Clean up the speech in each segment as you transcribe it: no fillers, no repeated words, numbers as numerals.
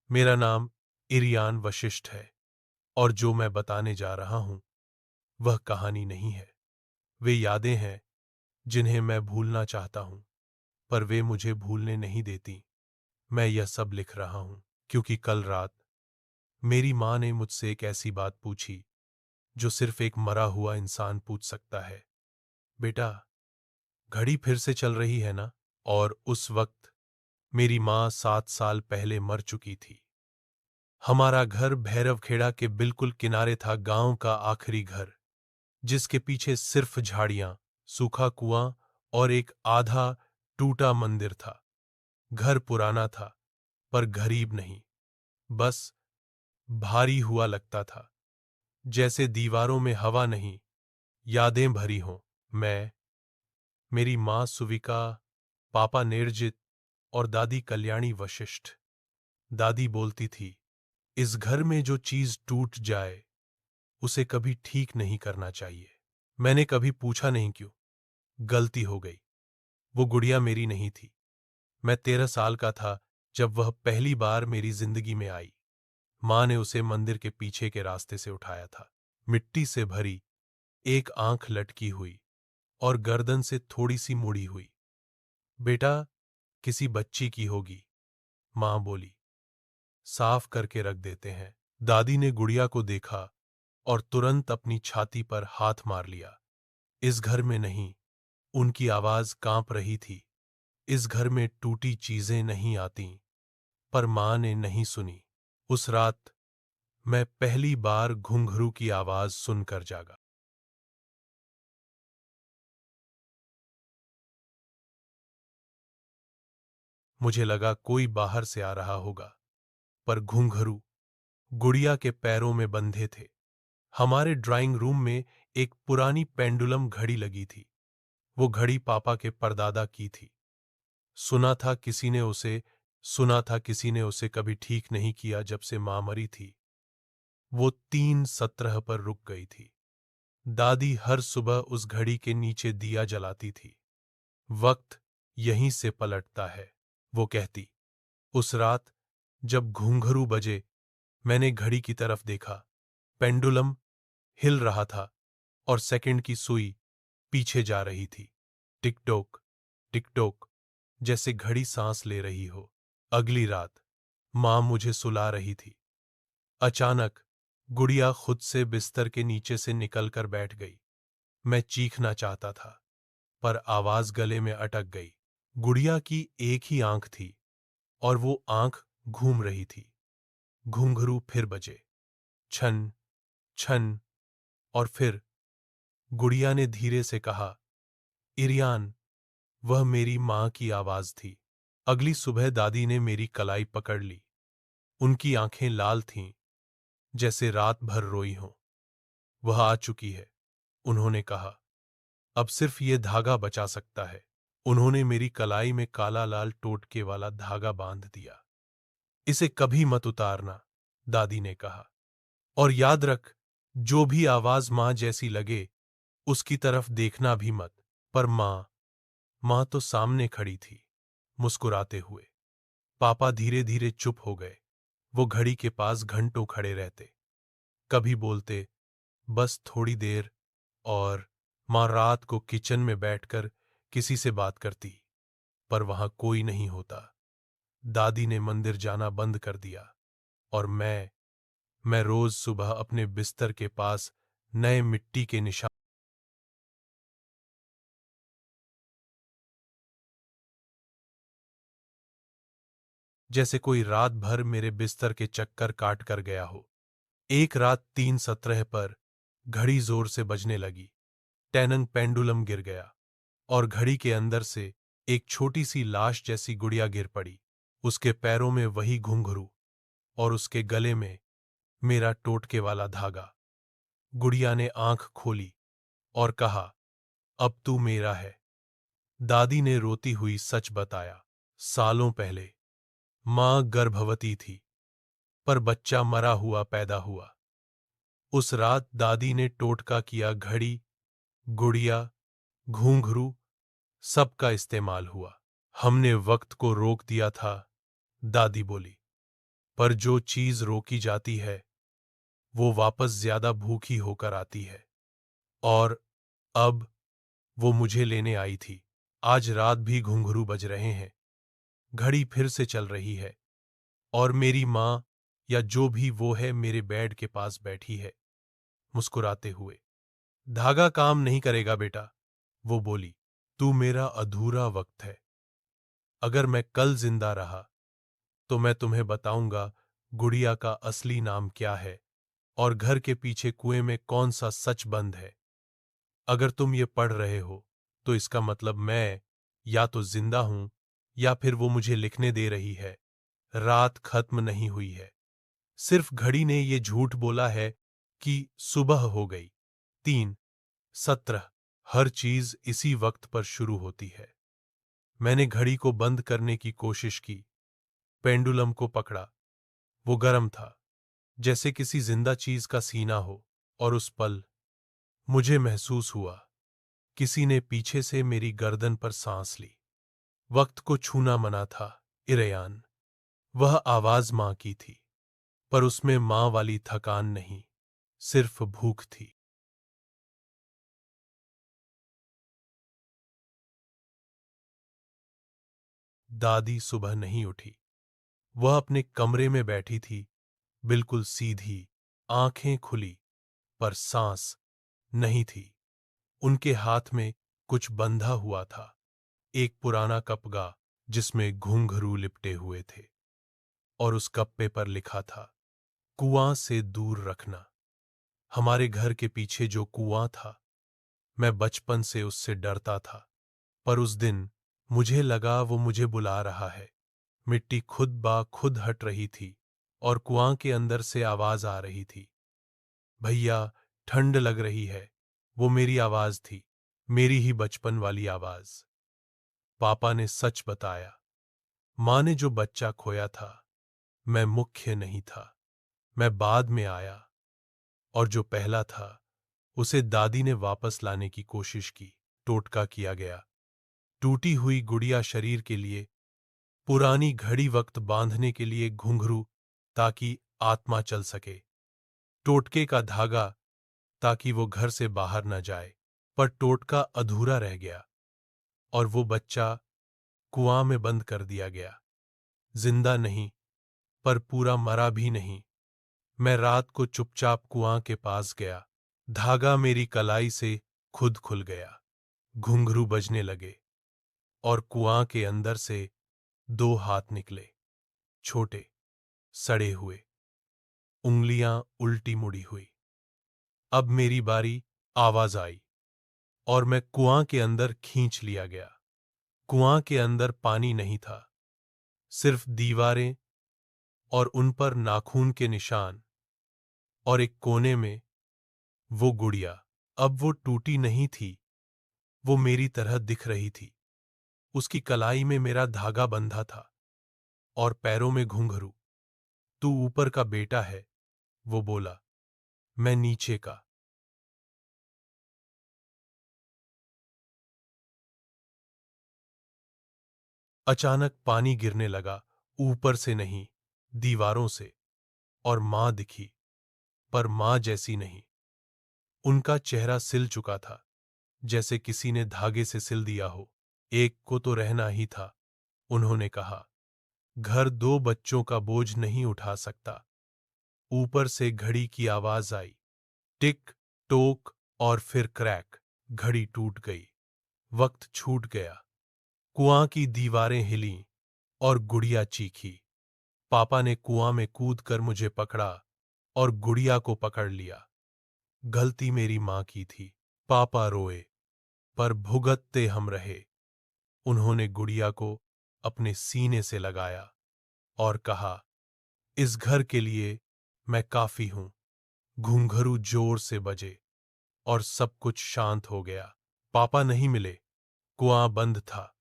मेरा नाम इरियान वशिष्ठ है और जो मैं बताने जा रहा हूं वह कहानी नहीं है। वे यादें हैं जिन्हें मैं भूलना चाहता हूं, पर वे मुझे भूलने नहीं देती। मैं यह सब लिख रहा हूं क्योंकि कल रात मेरी मां ने मुझसे एक ऐसी बात पूछी जो सिर्फ एक मरा हुआ इंसान पूछ सकता है। बेटा, घड़ी फिर से चल रही है ना? और उस वक्त मेरी मां 7 साल पहले मर चुकी थी। हमारा घर भैरवखेड़ा के बिल्कुल किनारे था, गांव का आखिरी घर, जिसके पीछे सिर्फ झाड़ियां, सूखा कुआं और एक आधा टूटा मंदिर था। घर पुराना था, पर गरीब नहीं, बस भारी हुआ लगता था, जैसे दीवारों में हवा नहीं, यादें भरी हों। मैं, मेरी मां सुविका, पापा निर्जित और दादी कल्याणी वशिष्ठ। दादी बोलती थी, इस घर में जो चीज टूट जाए उसे कभी ठीक नहीं करना चाहिए। मैंने कभी पूछा नहीं क्यों। गलती हो गई। वो गुड़िया मेरी नहीं थी। मैं 13 साल का था जब वह पहली बार मेरी जिंदगी में आई। मां ने उसे मंदिर के पीछे के रास्ते से उठाया था। मिट्टी से भरी एक आंख लटकी हुई और गर्दन से थोड़ी सी मुड़ी हुई। बेटा, किसी बच्ची की होगी, मां बोली। साफ करके रख देते हैं। दादी ने गुड़िया को देखा और तुरंत अपनी छाती पर हाथ मार लिया। इस घर में नहीं, उनकी आवाज कांप रही थी। इस घर में टूटी चीजें नहीं आती। पर मां ने नहीं सुनी। उस रात मैं पहली बार घुंघरू की आवाज सुनकर जागा। मुझे लगा कोई बाहर से आ रहा होगा, पर घुंघरू गुड़िया के पैरों में बंधे थे। हमारे ड्राइंग रूम में एक पुरानी पेंडुलम घड़ी लगी थी। वो घड़ी पापा के परदादा की थी। सुना था किसी ने उसे सुना था किसी ने उसे कभी ठीक नहीं किया। जब से मां मरी थी, वो 3:17 पर रुक गई थी। दादी हर सुबह उस घड़ी के नीचे दिया जलाती थी। वक्त यहीं से पलटता है, वो कहती। उस रात जब घुंघरू बजे, मैंने घड़ी की तरफ देखा। पेंडुलम हिल रहा था और सेकंड की सुई पीछे जा रही थी। टिक टोक, जैसे घड़ी सांस ले रही हो। अगली रात मां मुझे सुला रही थी। अचानक गुड़िया खुद से बिस्तर के नीचे से निकलकर बैठ गई। मैं चीखना चाहता था, पर आवाज गले में अटक गई। गुड़िया की एक ही आंख थी और वो आंख घूम रही थी। घुंघरू फिर बजे, छन छन, और फिर गुड़िया ने धीरे से कहा, इरियान। वह मेरी मां की आवाज थी। अगली सुबह दादी ने मेरी कलाई पकड़ ली। उनकी आंखें लाल थीं, जैसे रात भर रोई हों। वह आ चुकी है, उन्होंने कहा। अब सिर्फ ये धागा बचा सकता है। उन्होंने मेरी कलाई में काला लाल टोटके वाला धागा बांध दिया। इसे कभी मत उतारना, दादी ने कहा। और याद रख, जो भी आवाज मां जैसी लगे उसकी तरफ देखना भी मत। पर मां तो सामने खड़ी थी, मुस्कुराते हुए। पापा धीरे धीरे चुप हो गए। वो घड़ी के पास घंटों खड़े रहते, कभी बोलते, बस थोड़ी देर। और मां रात को किचन में बैठकर किसी से बात करती, पर वहां कोई नहीं होता। दादी ने मंदिर जाना बंद कर दिया और मैं रोज सुबह अपने बिस्तर के पास नए मिट्टी के निशान, जैसे कोई रात भर मेरे बिस्तर के चक्कर काट कर गया हो। एक रात 3:17 पर घड़ी जोर से बजने लगी। टैनंग पेंडुलम गिर गया और घड़ी के अंदर से एक छोटी सी लाश जैसी गुड़िया गिर पड़ी। उसके पैरों में वही घुंघरू और उसके गले में मेरा टोटके वाला धागा। गुड़िया ने आंख खोली और कहा, अब तू मेरा है। दादी ने रोती हुई सच बताया। सालों पहले मां गर्भवती थी, पर बच्चा मरा हुआ पैदा हुआ। उस रात दादी ने टोटका किया। घड़ी, गुड़िया, घूंघरू, सबका इस्तेमाल हुआ। हमने वक्त को रोक दिया था, दादी बोली। पर जो चीज रोकी जाती है वो वापस ज्यादा भूखी होकर आती है। और अब वो मुझे लेने आई थी। आज रात भी घुंघरू बज रहे हैं, घड़ी फिर से चल रही है, और मेरी माँ या जो भी वो है मेरे बेड के पास बैठी है, मुस्कुराते हुए। धागा काम नहीं करेगा बेटा, वो बोली। तू मेरा अधूरा वक्त है। अगर मैं कल जिंदा रहा तो मैं तुम्हें बताऊंगा गुड़िया का असली नाम क्या है और घर के पीछे कुएं में कौन सा सच बंद है। अगर तुम ये पढ़ रहे हो तो इसका मतलब मैं या तो जिंदा हूं या फिर वो मुझे लिखने दे रही है। रात खत्म नहीं हुई है, सिर्फ घड़ी ने ये झूठ बोला है कि सुबह हो गई। 3:17। हर चीज इसी वक्त पर शुरू होती है। मैंने घड़ी को बंद करने की कोशिश की, पेंडुलम को पकड़ा। वो गर्म था, जैसे किसी जिंदा चीज का सीना हो, और उस पल मुझे महसूस हुआ किसी ने पीछे से मेरी गर्दन पर सांस ली। वक्त को छूना मना था, इरयान। वह आवाज मां की थी, पर उसमें मां वाली थकान नहीं, सिर्फ भूख थी। दादी सुबह नहीं उठी। वह अपने कमरे में बैठी थी, बिल्कुल सीधी, आंखें खुली, पर सांस नहीं थी। उनके हाथ में कुछ बंधा हुआ था, एक पुराना कपगा जिसमें घुंघरू लिपटे हुए थे, और उस कप्पे पर लिखा था, कुआं से दूर रखना। हमारे घर के पीछे जो कुआं था, मैं बचपन से उससे डरता था, पर उस दिन मुझे लगा वो मुझे बुला रहा है। मिट्टी खुद ब खुद हट रही थी, और कुआं के अंदर से आवाज आ रही थी, भैया ठंड लग रही है। वो मेरी आवाज थी, मेरी ही बचपन वाली आवाज। पापा ने सच बताया। माँ ने जो बच्चा खोया था, मैं मुख्य नहीं था, मैं बाद में आया, और जो पहला था उसे दादी ने वापस लाने की कोशिश की। टोटका किया गया। टूटी हुई गुड़िया शरीर के लिए, पुरानी घड़ी वक्त बांधने के लिए घुंघरू ताकि आत्मा चल सके, टोटके का धागा ताकि वो घर से बाहर न जाए। पर टोटका अधूरा रह गया, और वो बच्चा कुआं में बंद कर दिया गया। जिंदा नहीं, पर पूरा मरा भी नहीं। मैं रात को चुपचाप कुआं के पास गया। धागा मेरी कलाई से खुद खुल गया। घुंघरू बजने लगे, और कुआं के अंदर से 2 हाथ निकले, छोटे, सड़े हुए, उंगलियां उल्टी मुड़ी हुई। अब मेरी बारी। आवाज आई, और मैं कुआं के अंदर खींच लिया गया। कुआं के अंदर पानी नहीं था, सिर्फ दीवारें, और उन पर नाखून के निशान, और एक कोने में वो गुड़िया। अब वो टूटी नहीं थी, वो मेरी तरह दिख रही थी। उसकी कलाई में मेरा धागा बंधा था, और पैरों में घुंघरू। तू ऊपर का बेटा है, वो बोला। मैं नीचे का। अचानक पानी गिरने लगा, ऊपर से नहीं, दीवारों से, और मां दिखी, पर मां जैसी नहीं। उनका चेहरा सिल चुका था, जैसे किसी ने धागे से सिल दिया हो। एक को तो रहना ही था, उन्होंने कहा। घर 2 बच्चों का बोझ नहीं उठा सकता। ऊपर से घड़ी की आवाज आई, टिक टोक, और फिर क्रैक। घड़ी टूट गई, वक्त छूट गया। कुआं की दीवारें हिलीं, और गुड़िया चीखी। पापा ने कुआं में कूदकर मुझे पकड़ा और गुड़िया को पकड़ लिया। गलती मेरी मां की थी। पापा रोए, पर भुगतते हम रहे। उन्होंने गुड़िया को अपने सीने से लगाया और कहा, इस घर के लिए मैं काफी हूं। घुंघरू जोर से बजे, और सब कुछ शांत हो गया। पापा नहीं मिले। कुआं बंद था,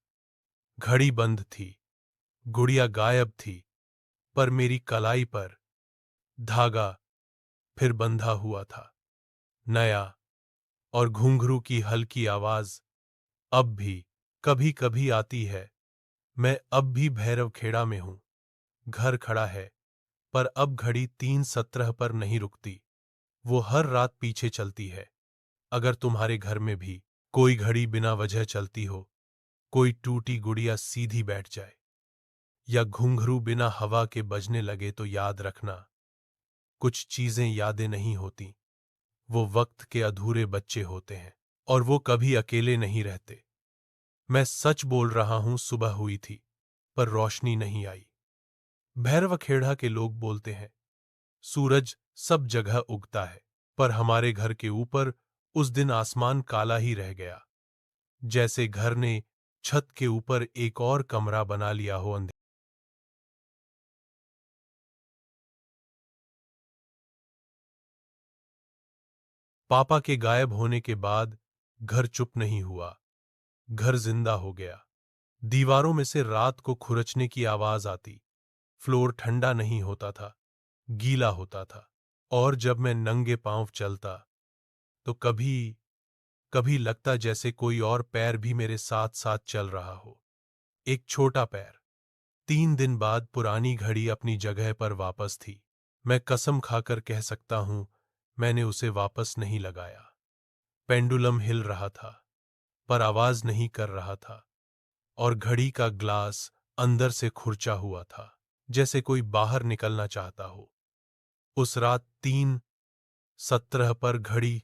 घड़ी बंद थी, गुड़िया गायब थी, पर मेरी कलाई पर धागा फिर बंधा हुआ था, नया। और घुंघरू की हल्की आवाज अब भी कभी कभी आती है। मैं अब भी भैरव खेड़ा में हूं। घर खड़ा है, पर अब घड़ी 3:17 पर नहीं रुकती, वो हर रात पीछे चलती है। अगर तुम्हारे घर में भी कोई घड़ी बिना वजह चलती हो, कोई टूटी गुड़िया सीधी बैठ जाए, या घुंघरू बिना हवा के बजने लगे, तो याद रखना, कुछ चीजें यादें नहीं होती, वो वक्त के अधूरे बच्चे होते हैं, और वो कभी अकेले नहीं रहते। मैं सच बोल रहा हूं, सुबह हुई थी, पर रोशनी नहीं आई। भैरवखेड़ा के लोग बोलते हैं, सूरज सब जगह उगता है, पर हमारे घर के ऊपर उस दिन आसमान काला ही रह गया, जैसे घर ने छत के ऊपर एक और कमरा बना लिया हो। पापा के गायब होने के बाद घर चुप नहीं हुआ, घर जिंदा हो गया। दीवारों में से रात को खुरचने की आवाज आती, फ्लोर ठंडा नहीं होता था, गीला होता था, और जब मैं नंगे पांव चलता तो कभी कभी लगता जैसे कोई और पैर भी मेरे साथ साथ चल रहा हो। एक छोटा पैर। 3 दिन बाद पुरानी घड़ी अपनी जगह पर वापस थी। मैं कसम खाकर कह सकता हूं, मैंने उसे वापस नहीं लगाया। पेंडुलम हिल रहा था, पर आवाज नहीं कर रहा था, और घड़ी का ग्लास अंदर से खुरचा हुआ था, जैसे कोई बाहर निकलना चाहता हो। उस रात 3:17 पर घड़ी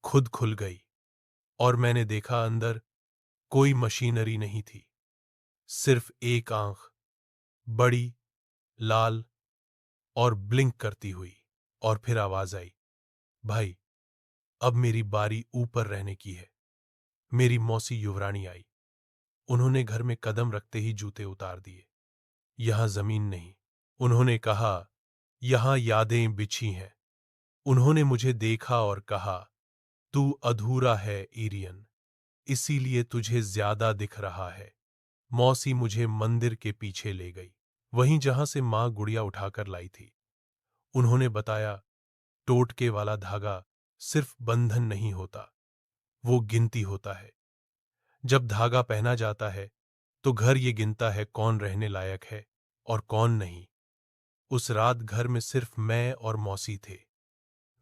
खुद खुल गई, और मैंने देखा अंदर कोई मशीनरी नहीं थी, सिर्फ एक आंख, बड़ी, लाल और ब्लिंक करती हुई। और फिर आवाज आई, भाई, अब मेरी बारी ऊपर रहने की है। मेरी मौसी युवरानी आई। उन्होंने घर में कदम रखते ही जूते उतार दिए। यहां जमीन नहीं, उन्होंने कहा, यहां यादें बिछी हैं। उन्होंने मुझे देखा और कहा, तू अधूरा है इरियन, इसीलिए तुझे ज्यादा दिख रहा है। मौसी मुझे मंदिर के पीछे ले गई, वहीं जहां से मां गुड़िया उठाकर लाई थी। उन्होंने बताया, टोटके वाला धागा सिर्फ बंधन नहीं होता, वो गिनती होता है। जब धागा पहना जाता है तो घर ये गिनता है कौन रहने लायक है और कौन नहीं। उस रात घर में सिर्फ मैं और मौसी थे।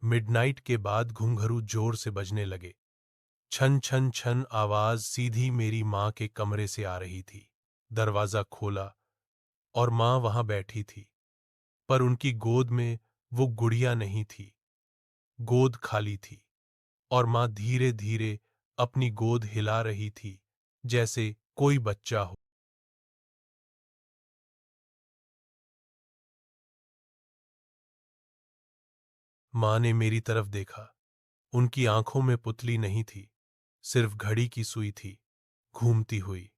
मिडनाइट के बाद घुंघरू जोर से बजने लगे। छन छन छन आवाज सीधी मेरी मां के कमरे से आ रही थी। दरवाजा खोला और मां वहां बैठी थी, पर उनकी गोद में वो गुड़िया नहीं थी। गोद खाली थी, और मां धीरे धीरे अपनी गोद हिला रही थी, जैसे कोई बच्चा हो। मां ने मेरी तरफ देखा। उनकी आंखों में पुतली नहीं थी, सिर्फ घड़ी की सुई थी, घूमती हुई।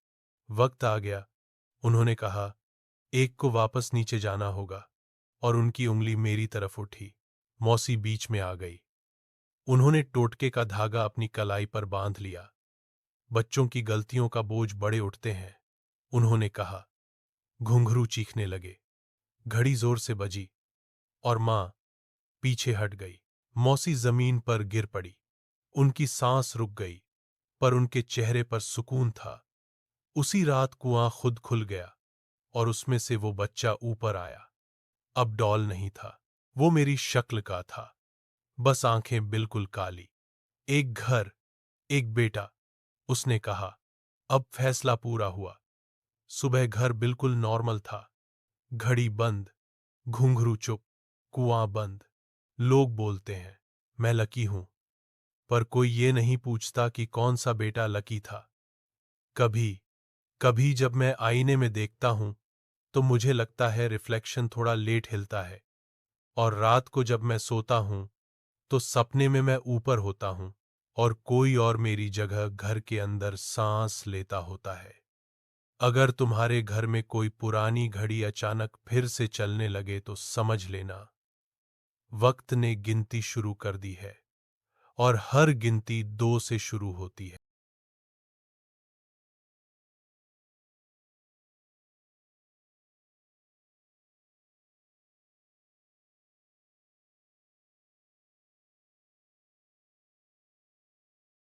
वक्त आ गया, उन्होंने कहा, एक को वापस नीचे जाना होगा, और उनकी उंगली मेरी तरफ उठी। मौसी बीच में आ गई। उन्होंने टोटके का धागा अपनी कलाई पर बांध लिया। बच्चों की गलतियों का बोझ बड़े उठते हैं, उन्होंने कहा। घुंघरू चीखने लगे। घड़ी जोर से बजी, और मां पीछे हट गई। मौसी जमीन पर गिर पड़ी। उनकी सांस रुक गई, पर उनके चेहरे पर सुकून था। उसी रात कुआं खुद खुल गया, और उसमें से वो बच्चा ऊपर आया। अब डॉल नहीं था, वो मेरी शक्ल का था, बस आंखें बिल्कुल काली। एक घर, एक बेटा, उसने कहा। अब फैसला पूरा हुआ। सुबह घर बिल्कुल नॉर्मल था। घड़ी बंद, घुंघरू चुप, कुआं बंद। लोग बोलते हैं मैं लकी हूं, पर कोई ये नहीं पूछता कि कौन सा बेटा लकी था। कभी कभी जब मैं आईने में देखता हूं तो मुझे लगता है रिफ्लेक्शन थोड़ा लेट हिलता है, और रात को जब मैं सोता हूं तो सपने में मैं ऊपर होता हूं, और कोई और मेरी जगह घर के अंदर सांस लेता होता है। अगर तुम्हारे घर में कोई पुरानी घड़ी अचानक फिर से चलने लगे तो समझ लेना, वक्त ने गिनती शुरू कर दी है, और हर गिनती 2 से शुरू होती है।